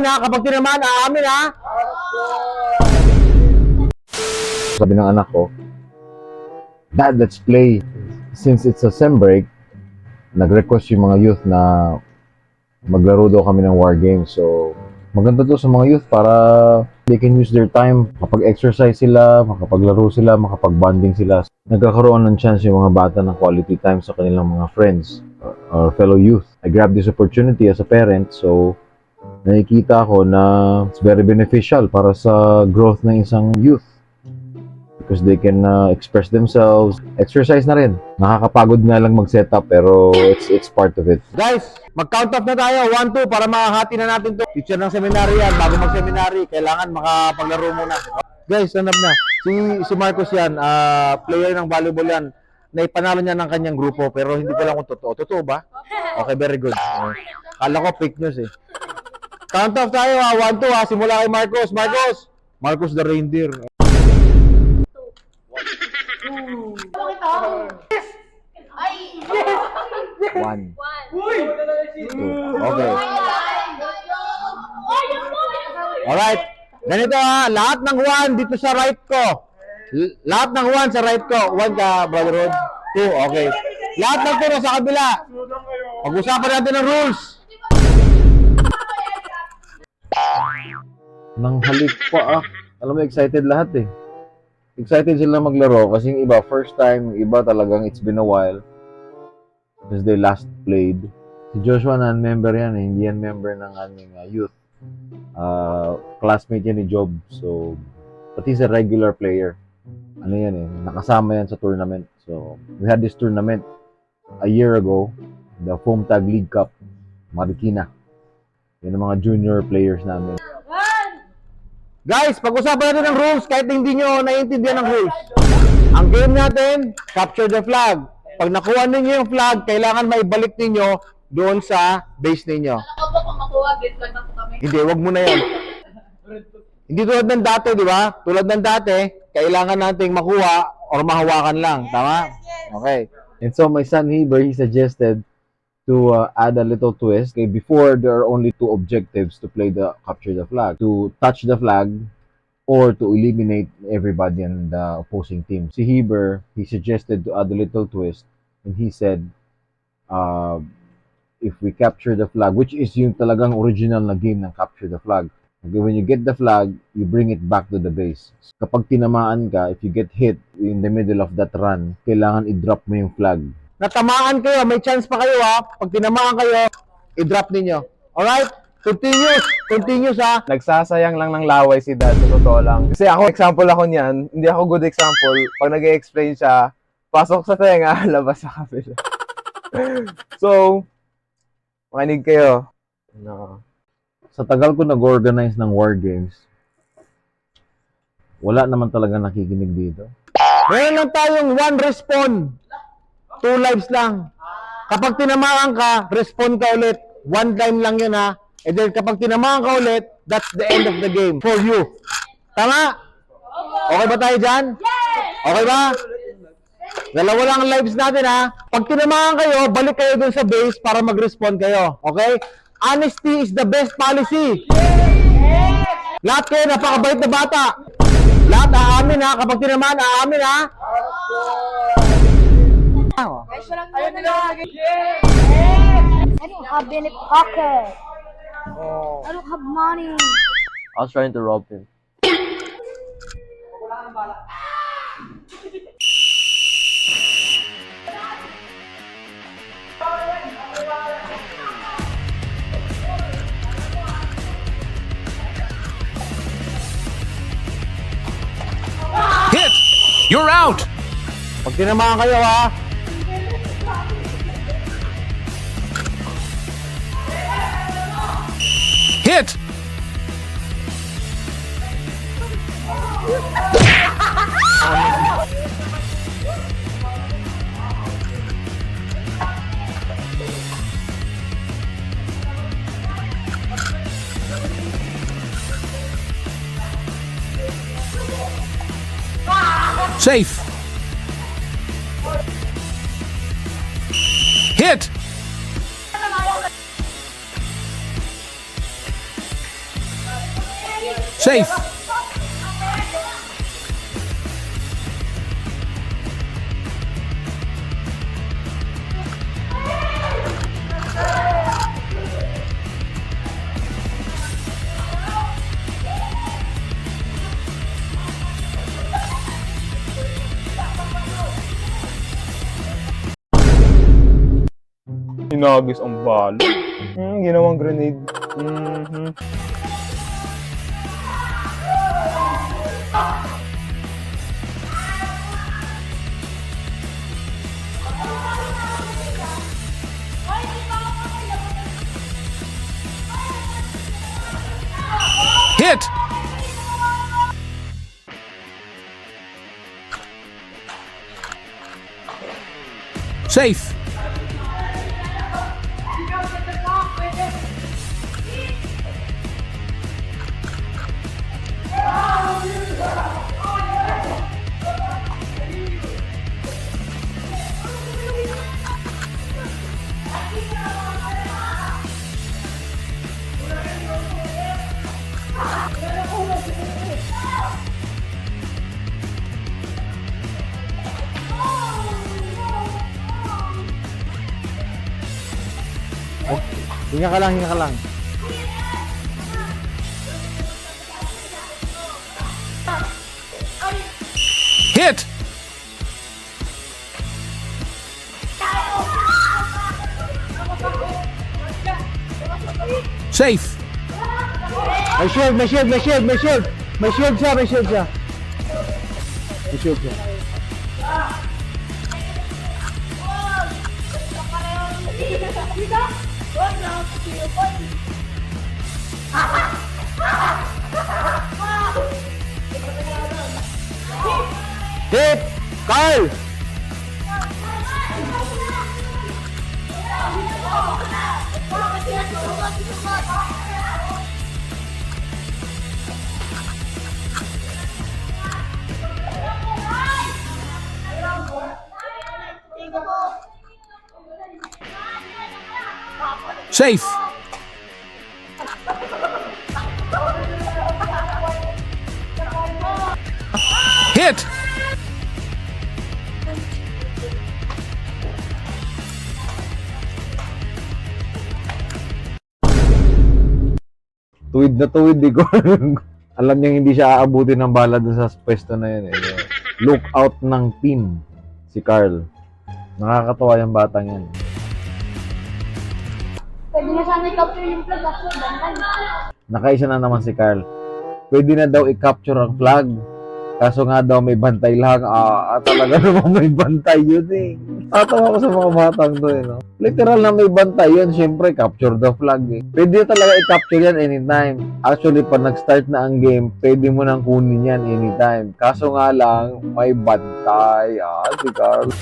aamin ha. Kapag tinamaan, aamin ha. Sabi ng anak ko, Dad, let's play. Since it's a sem break, nag-request yung mga youth na maglaro daw kami ng war games. So, maganda to sa mga youth para they can use their time. Makapag-exercise sila, makapaglaro sila, makapag-bonding sila. Nagkakaroon ng chance yung mga bata ng quality time sa kanilang mga friends or fellow youth. I grabbed this opportunity as a parent, so nakikita ko na it's very beneficial para sa growth ng isang youth. Because they can express themselves. Exercise na rin. Nakakapagod nga lang mag-setup pero it's part of it. Guys, mag-count off na tayo. 1, 2 para makahati na natin to. Teacher ng seminary yan. Bago mag-seminary, kailangan makapaglaro muna. Guys, stand up na. Si Marcos yan, player ng volleyball yan. Naipanalo niya ng kanyang grupo pero hindi ko lang kung totoo. Totoo ba? Okay, very good. Kala ko fake news eh. Count off tayo ha. 1, 2 ha. Simula kay Marcos. Marcos the reindeer. One. Okay. Alright. Ganito ha. Lahat ng 1 dito sa right ko. Lahat ng 1 sa right ko. 1 ka, Brother Rod. 2, okay. Lahat ng 2 sa kabila. Pag-usapan natin ng rules. Nang halik pa Alam mo, excited lahat eh. Excited sila maglaro kasi yung iba, first time, yung iba talagang it's been a while since they last played. Si Joshua, non-member yan eh. Hindi yan member ng aming youth. Classmate yan ni Job. So, but he's a regular player. Ano yan eh, nakasama yan sa tournament. So, we had this tournament a year ago, the Foam Tag League Cup, Marikina. Yan ang mga junior players namin. Guys, pag-usapan natin ng rules kahit hindi nyo naiintindihan ng rules. Ang game natin, capture the flag. Pag nakuha ninyo yung flag, kailangan maibalik ninyo doon sa base ninyo. Alam ko kung makuha, get flag na po kami. Hindi, wag mo na yan. Hindi tulad ng dati, di ba? Tulad ng dati, kailangan nating makuha or mahawakan lang. Tama? Okay. And so my son Heber, he suggested to add a little twist. Okay, before there are only 2 objectives to play the capture the flag: to touch the flag or to eliminate everybody in the opposing team. Si Heber, he suggested to add a little twist, and he said, if we capture the flag, which is yung talagang original na game ng capture the flag. Okay, when you get the flag, you bring it back to the base. Kapag tinamaan ka, if you get hit in the middle of that run, kailangan i-drop mo yung flag. Natamaan kayo, may chance pa kayo ha. Pag tinamaan kayo, i-drop ninyo. Alright? Continuous ha. Nagsasayang lang ng laway si Dad, sa totoo lang. Kasi ako, example ako niyan, hindi ako good example. Pag nag-explain siya, pasok sa tenga, labas sa kabila. So, makinig kayo. No. Sa tagal ko nag-organize ng war games, wala naman talaga nakikinig dito. Meron lang tayong 1 respawn. 2 lives lang. Kapag tinamaan ka, respawn ka ulit. 1 time lang yun ha. And then kapag tinamaan ka ulit, that's the end of the game for you. Tama? Okay ba tayo dyan? Okay ba? Dalawa lang ang lives natin ha. Pag tinamaan kayo, balik kayo dun sa base para mag-respawn kayo. Okay? Honesty is the best policy. Lahat kayo napakabait na bata. Lahat aamin ha. Kapag tinamaan, aamin ha. I don't have any pocket. I don't have money. I was trying to rob him. Hit! You're out! Pag tinamaan kayo ha. Hit! Safe! Hit! Safe. Hinagis ang balo. Ginawang grenade. Hit. Safe. Hinga ka lang, hinga ka lang. Hit. Safe. May shield, may shield, may shield, may shield. May shield siya, may shield siya. May shield siya. Hit! Carl! Safe. Hit. Tuwid na tuwid, di ko. Alam niya hindi siya aabutin ng bala dun sa pwesto na yun. Look out ng team, si Carl. Nakakatawa yung batang yan. Pwede na sana i-capture yung flag kaso bangkan. Nakaisa na naman si Carl. Pwede na daw i-capture ang flag. Kaso nga daw may bantay lang. Talaga naman may bantay yun eh. Tatawa ko sa mga batang to eh. No? Literal na may bantay yun. Siyempre, capture the flag eh. Pwede talaga i-capture yan anytime. Actually, pag nag-start na ang game, pwede mo nang kunin yan anytime. Kaso nga lang, may bantay. Si Carl.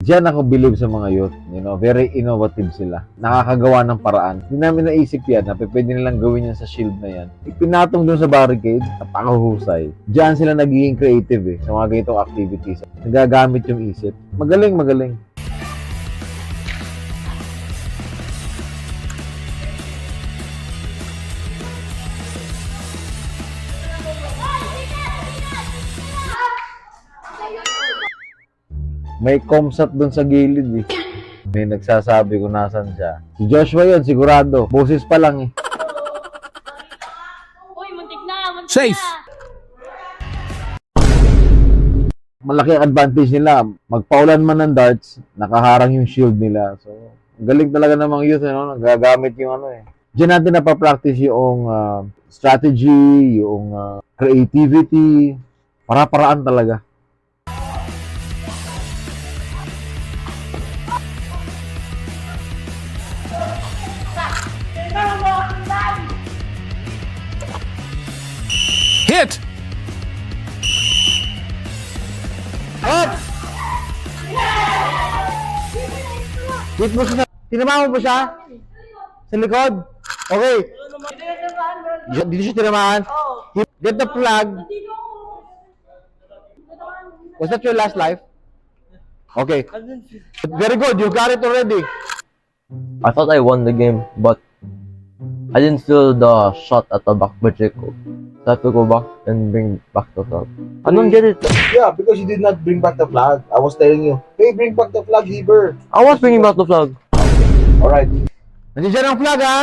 Diyan ako believe sa mga youth, very innovative sila. Nakakagawa ng paraan. Hindi namin naisip yan na pwede nilang gawin yan sa shield na yan. Ipinatong doon sa barricade, napakahusay. Diyan sila nagiging creative sa mga ganitong activities. Nagagamit yung isip. Magaling, magaling. May comsat doon sa gilid eh. May nagsasabi kung nasan siya. Si Joshua yun, sigurado. Boses pa lang eh. Uy, muntik na, muntik Safe. Malaki ang advantage nila. Magpaulan man ng darts, nakaharang yung shield nila. So, galing talaga ng mga youth, nagagamit yung Diyan natin napapractice yung strategy, yung creativity. Para-paraan talaga. Hit. Up! Hit mo siya. Tinamaan mo ba siya? Sa likod? Okay. Dito siya tinamaan. Get the flag. Was that your last life? Okay. Very good. You got it already. I thought I won the game, but I didn't feel the shot at the back by Jacob. So I have to go back and bring back the flag. I don't get it. Yeah, because you did not bring back the flag. I was telling you, hey, bring back the flag, Heber. I was bringing back the flag. Alright. Nandiyan dyan ang flag, ha?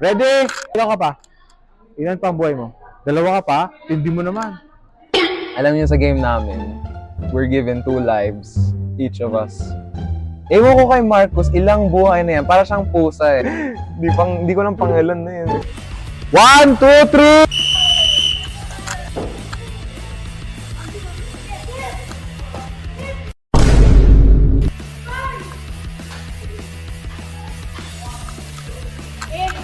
Ready? Dalawa ka pa. Ilan pa ang buhay mo? Dalawa ka pa? Tindi mo naman. Alam niyo sa game namin, we're given 2 lives, each of us. Ewan ko kay Marcus, ilang buhay na yan. Para siyang pusa eh. Di ko lang pangalan na yan. 1, 2, 3!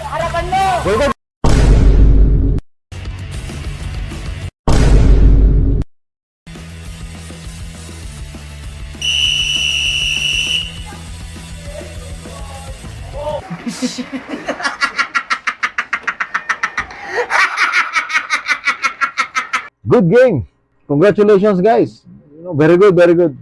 Harapan mo! Go, go! Good game. Congratulations, guys. Very good, very good.